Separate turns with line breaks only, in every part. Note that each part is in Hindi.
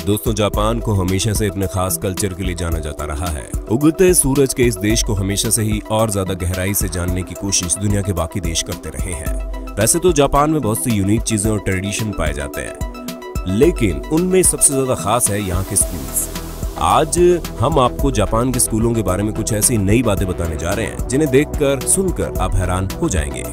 दोस्तों, जापान को हमेशा से अपने खास कल्चर के लिए जाना जाता रहा है। उगते सूरज के इस देश को हमेशा से ही और ज्यादा गहराई से जानने की कोशिश दुनिया के बाकी देश करते रहे हैं। वैसे तो जापान में बहुत सी यूनिक चीजें और ट्रेडिशन पाए जाते हैं, लेकिन उनमें सबसे ज्यादा खास है यहाँ के स्कूल्स। आज हम आपको जापान के स्कूलों के बारे में कुछ ऐसी नई बातें बताने जा रहे हैं जिन्हें देखकर सुनकर आप हैरान हो जाएंगे।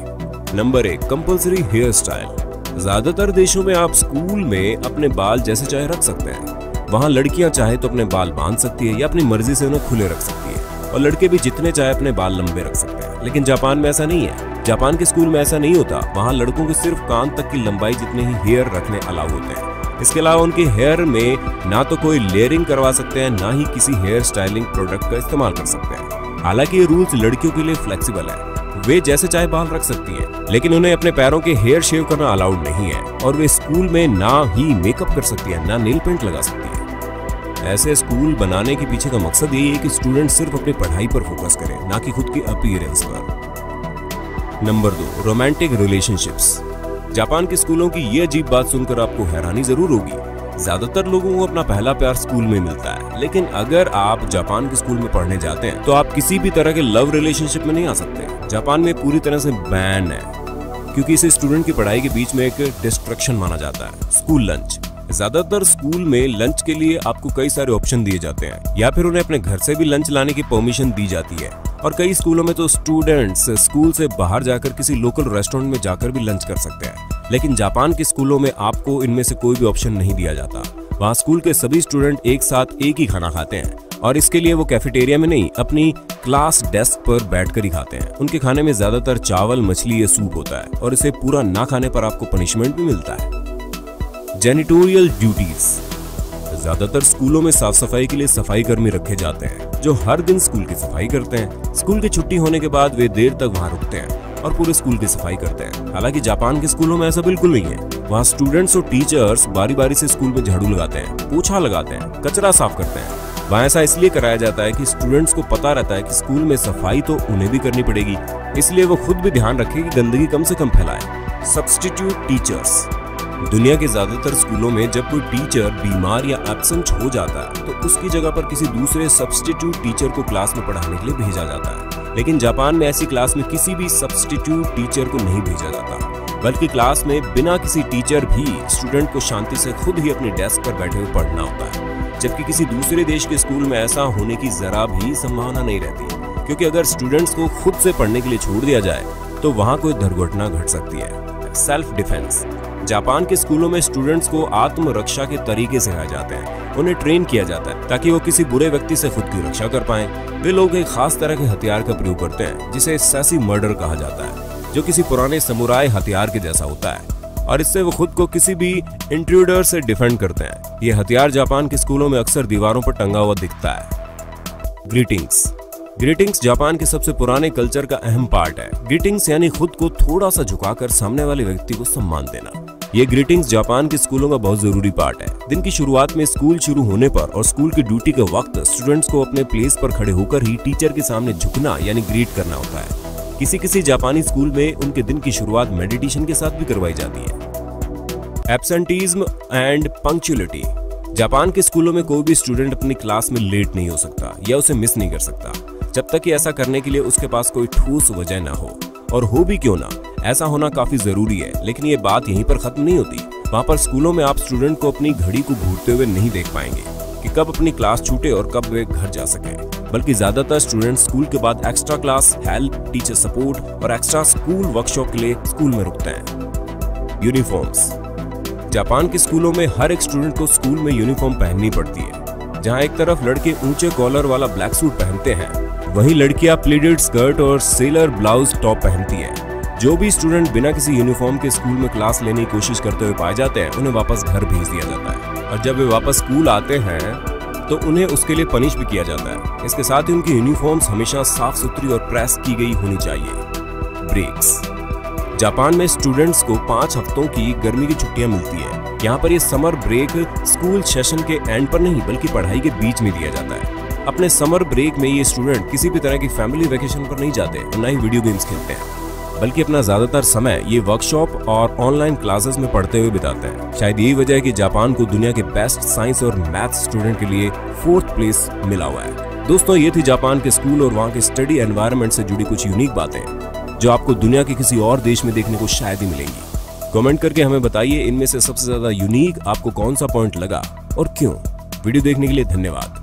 Number 1, compulsory hairstyle. ज्यादातर देशों में आप स्कूल में अपने बाल जैसे चाहे रख सकते हैं। वहाँ लड़कियां चाहे तो अपने बाल बांध सकती है या अपनी मर्जी से उन्हें खुले रख सकती है, और लड़के भी जितने चाहे अपने बाल लंबे रख सकते हैं। लेकिन जापान में ऐसा नहीं है। जापान के स्कूल में ऐसा नहीं होता। वहाँ लड़कों को सिर्फ कान तक की लंबाई जितने ही हेयर रखने अलाउ होते हैं। इसके अलावा उनके हेयर में ना तो कोई लेयरिंग करवा सकते हैं, ना ही किसी हेयर स्टाइलिंग प्रोडक्ट का इस्तेमाल कर सकते हैं। हालांकि ये रूल्स लड़कियों के लिए फ्लेक्सिबल है। वे जैसे चाहे बाल रख सकती हैं, लेकिन उन्हें अपने पैरों के हेयर शेव करना अलाउड नहीं है, और वे स्कूल में ना ही मेकअप कर सकती है, ना नेल पेंट लगा सकती है। ऐसे स्कूल बनाने के पीछे का मकसद यही है कि स्टूडेंट सिर्फ अपनी पढ़ाई पर फोकस करें, ना कि खुद की अपीयरेंस पर। Number 2, romantic relationships. जापान के स्कूलों की ये अजीब बात सुनकर आपको हैरानी जरूर होगी। ज्यादातर लोगों को अपना पहला प्यार स्कूल में मिलता है, लेकिन अगर आप जापान के स्कूल में पढ़ने जाते हैं तो आप किसी भी तरह के लव रिलेशनशिप में नहीं आ सकते। जापान में पूरी तरह से बैन है, क्योंकि इसे स्टूडेंट की पढ़ाई के बीच में एक डिस्ट्रैक्शन माना जाता है। School lunch. ज्यादातर स्कूल में लंच के लिए आपको कई सारे ऑप्शन दिए जाते हैं, या फिर उन्हें अपने घर से भी लंच लाने की परमिशन दी जाती है। और कई स्कूलों में तो स्टूडेंट्स स्कूल से बाहर जाकर किसी लोकल रेस्टोरेंट में जाकर भी लंच कर सकते हैं। लेकिन जापान के स्कूलों में आपको इनमें से कोई भी ऑप्शन नहीं दिया जाता। वहाँ स्कूल के सभी स्टूडेंट एक साथ एक ही खाना खाते हैं, और इसके लिए वो कैफेटेरिया में नहीं, अपनी क्लास डेस्क पर बैठकर ही खाते हैं। उनके खाने में ज्यादातर चावल, मछली या सूप होता है, और इसे पूरा ना खाने पर आपको पनिशमेंट भी मिलता है। जेनिटोरियल ड्यूटीज। ज्यादातर स्कूलों में साफ सफाई के लिए सफाई कर्मी रखे जाते हैं, जो हर दिन स्कूल की सफाई करते हैं। स्कूल की छुट्टी होने के बाद वे देर तक वहाँ रुकते हैं और पूरे स्कूल की सफाई करते हैं। हालांकि जापान के स्कूलों में ऐसा बिल्कुल नहीं है। वहाँ स्टूडेंट्स और टीचर्स बारी बारी से स्कूल में झाड़ू लगाते हैं, पोछा लगाते हैं, कचरा साफ करते हैं। वहाँ ऐसा इसलिए कराया जाता है कि स्टूडेंट्स को पता रहता है कि स्कूल में सफाई तो उन्हें भी करनी पड़ेगी, इसलिए वो खुद भी ध्यान रखें कि गंदगी कम से कम फैलाए। Substitute teachers. दुनिया के ज्यादातर स्कूलों में जब कोई टीचर बीमार या एब्सेंट हो जाता है तो उसकी जगह पर किसी दूसरे सब्स्टिट्यूट टीचर को क्लास में पढ़ाने के लिए भेजा जाता है। लेकिन जापान में ऐसी क्लास में किसी भी सब्स्टिट्यूट टीचर को नहीं भेजा जाता, बल्कि क्लास में बिना किसी टीचर भी स्टूडेंट को शांति से खुद ही अपने डेस्क पर बैठे हुए पढ़ना होता है। जबकि किसी दूसरे देश के स्कूल में ऐसा होने की जरा भी संभावना नहीं रहती, क्योंकि अगर स्टूडेंट्स को खुद से पढ़ने के लिए छोड़ दिया जाए तो वहाँ कोई दुर्घटना घट सकती है। Self defence. जापान के स्कूलों में स्टूडेंट्स को आत्मरक्षा के तरीके सिखाए जाते हैं। उन्हें ट्रेन किया जाता है ताकि वो किसी बुरे व्यक्ति से खुद की रक्षा कर पाएं। वे लोग एक खास तरह के हथियार का प्रयोग करते हैं, जिसे सैसी मर्डर कहा जाता है, जो किसी पुराने समुराई हथियार के जैसा होता है, और इससे वो खुद को किसी भी इंट्रूडर से डिफेंड करते हैं। ये हथियार जापान के स्कूलों में अक्सर दीवारों पर टंगा हुआ दिखता है। ग्रीटिंग्स। ग्रीटिंग्स जापान के सबसे पुराने कल्चर का अहम पार्ट है। ग्रीटिंग्स यानी खुद को थोड़ा सा झुकाकर सामने वाले व्यक्ति को सम्मान देना। ये ग्रीटिंग्स जापान के स्कूलों का बहुत जरूरी पार्ट है। दिन की शुरुआत में स्कूल शुरू होने पर और स्कूल की ड्यूटी के वक्त स्टूडेंट्स को अपने प्लेस पर खड़े होकर ही टीचर के सामने झुकना यानी ग्रीट करना होता है। किसी किसी जापानी स्कूल में उनके दिन की शुरुआत मेडिटेशन के साथ भी करवाई जाती है। एब्सेंटीज्म एंड पंक्चुअलिटी। जापान के स्कूलों में कोई भी स्टूडेंट अपनी क्लास में लेट नहीं हो सकता या उसे मिस नहीं कर सकता, जब तक कि ऐसा करने के लिए उसके पास कोई ठोस वजह ना हो, और हो भी क्यों ना, ऐसा होना काफी जरूरी है। लेकिन ये बात यहीं पर खत्म नहीं होती। वहाँ पर स्कूलों में आप स्टूडेंट को अपनी घड़ी को घूरते हुए नहीं देख पाएंगे कि कब अपनी क्लास छूटे और कब वे घर जा सके, बल्कि ज्यादातर स्टूडेंट स्कूल के बाद extra class, help, teacher support और एक्स्ट्रा स्कूल वर्कशॉप के लिए स्कूल में रुकते हैं। यूनिफॉर्म्स। जापान के स्कूलों में हर एक स्टूडेंट को स्कूल में यूनिफॉर्म पहननी पड़ती है। जहाँ एक तरफ लड़के ऊंचे कॉलर वाला ब्लैक सूट पहनते हैं, वहीं लड़कियां प्लीटेड स्कर्ट और सेलर ब्लाउज टॉप पहनती हैं। जो भी स्टूडेंट बिना किसी यूनिफॉर्म के स्कूल में क्लास लेने की कोशिश करते हुए पाए जाते हैं, उन्हें वापस घर भेज दिया जाता है, और जब वे वापस स्कूल आते हैं तो उन्हें उसके लिए पनिश भी किया जाता है। इसके साथ ही उनकी यूनिफॉर्म्स हमेशा साफ सुथरी और प्रेस की गई होनी चाहिए। ब्रेक्स। जापान में स्टूडेंट्स को 5 हफ्तों की गर्मी की छुट्टियां मिलती है। यहाँ पर ये समर ब्रेक स्कूल सेशन के एंड पर नहीं, बल्कि पढ़ाई के बीच में दिया जाता है। अपने समर ब्रेक में ये स्टूडेंट किसी भी तरह की फैमिली वेकेशन पर नहीं जाते और ना ही वीडियो गेम्स खेलते हैं। बल्कि अपना ज्यादातर समय ये वर्कशॉप और ऑनलाइन क्लासेस में पढ़ते हुए बिताते हैं। शायद यही वजह है कि जापान को दुनिया के बेस्ट साइंस और मैथ स्टूडेंट के लिए 4th प्लेस मिला हुआ है। दोस्तों, ये थी जापान के स्कूल और वहाँ के स्टडी एनवायरनमेंट से जुड़ी कुछ यूनिक बातें जो आपको दुनिया के किसी और देश में देखने को शायद ही मिलेंगी। कमेंट करके हमें बताइए इनमें से सबसे ज्यादा यूनिक आपको कौन सा पॉइंट लगा और क्यों। वीडियो देखने के लिए धन्यवाद।